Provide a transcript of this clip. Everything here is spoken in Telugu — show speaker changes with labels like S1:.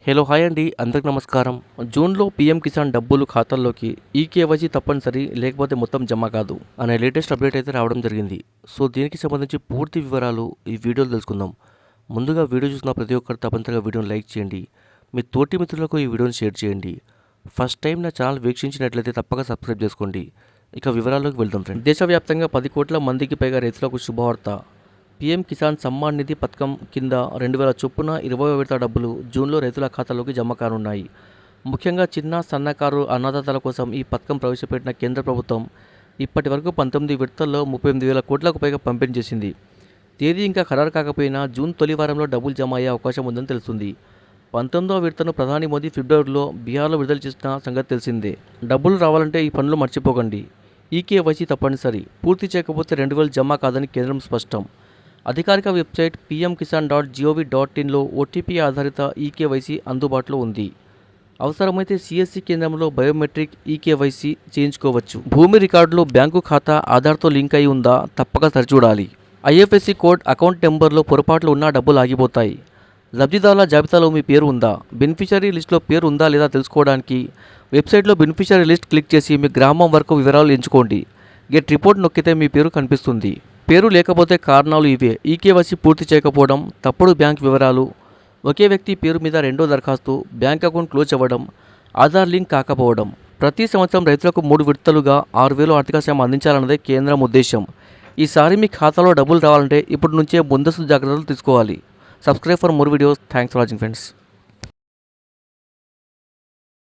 S1: హలో హాయ్ అండి, అందరికి నమస్కారం. జూన్లో పీఎం కిసాన్ డబ్బులు ఖాతాల్లోకి ఈకేవైసీ తప్పనిసరి, లేకపోతే మొత్తం జమ కాదు అనే లేటెస్ట్ అప్డేట్ అయితే రావడం జరిగింది. సో దీనికి సంబంధించి పూర్తి వివరాలు ఈ వీడియోలో తెలుసుకుందాం. ముందుగా వీడియో చూసిన ప్రతి ఒక్కరు తప్పనిసరిగా వీడియోని లైక్ చేయండి. మీ తోటి మిత్రులకు ఈ వీడియోని షేర్ చేయండి. ఫస్ట్ టైం నా ఛానల్ వీక్షించినట్లయితే తప్పక సబ్స్క్రైబ్ చేసుకోండి. ఇక వివరాల్లోకి వెళ్దాం ఫ్రెండ్. దేశవ్యాప్తంగా 10 కోట్ల మందికి పైగా రైతులకు శుభవార్త. పీఎం కిసాన్ సమ్మాన్ నిధి పథకం కింద 2000 చొప్పున 20వ విడత డబ్బులు జూన్లో రైతుల ఖాతాలోకి జమ కానున్నాయి. ముఖ్యంగా చిన్న సన్నకారు అన్నదాతల కోసం ఈ పథకం ప్రవేశపెట్టిన కేంద్ర ప్రభుత్వం ఇప్పటి వరకు 19 విడతల్లో 38,000 కోట్లకు పైగా పంపిణీ చేసింది. తేదీ ఇంకా ఖరారు కాకపోయినా జూన్ తొలి వారంలో డబ్బులు జమ అయ్యే అవకాశం ఉందని తెలుస్తుంది. 19వ విడతను ప్రధాని మోదీ ఫిబ్రవరిలో బీహార్లో విడుదల చేసిన సంగతి తెలిసిందే. డబ్బులు రావాలంటే ఈ పనులు మర్చిపోకండి. ఈకేవైసీ తప్పనిసరి, పూర్తి చేయకపోతే 2,000 జమ కాదని కేంద్రం స్పష్టం. అధికారిక వెబ్సైట్ pmkisan.gov.inలో ఓటీపీ ఆధారిత ఈకేవైసీ అందుబాటులో ఉంది. అవసరమైతే సిఎస్సి కేంద్రంలో బయోమెట్రిక్ ఈకేవైసీ చేయించుకోవచ్చు. భూమి రికార్డులో బ్యాంకు ఖాతా ఆధార్తో లింక్ అయి ఉందా తప్పక సరిచూడాలి. ఐఎఫ్ఎస్సి కోడ్, అకౌంట్ నెంబర్లో పొరపాట్లు ఉన్నా డబ్బులు ఆగిపోతాయి. లబ్ధిదారుల జాబితాలో మీ పేరు ఉందా, బెనిఫిషరీ లిస్టులో పేరు ఉందా లేదా తెలుసుకోవడానికి వెబ్సైట్లో బెనిఫిషరీ లిస్ట్ క్లిక్ చేసి మీ గ్రామం వరకు వివరాలు ఎంచుకోండి. గెట్ రిపోర్ట్ నొక్కితే మీ పేరు కనిపిస్తుంది. పేరు లేకపోతే కారణాలు ఇవే: ఈకేవైసీ పూర్తి చేయకపోవడం, తప్పుడు బ్యాంక్ వివరాలు, ఒకే వ్యక్తి పేరు మీద రెండో దరఖాస్తు, బ్యాంక్ అకౌంట్ క్లోజ్ అవ్వడం, ఆధార్ లింక్ కాకపోవడం. ప్రతి సంవత్సరం రైతులకు 3 విడతలుగా 6,000 ఆర్థిక సాయం అందించాలన్నదే కేంద్రం ఉద్దేశం. ఈసారి మీ ఖాతాలో డబ్బులు రావాలంటే ఇప్పటి నుంచే ముందస్తు జాగ్రత్తలు తీసుకోవాలి. Subscribe for more videos. Thanks for watching friends.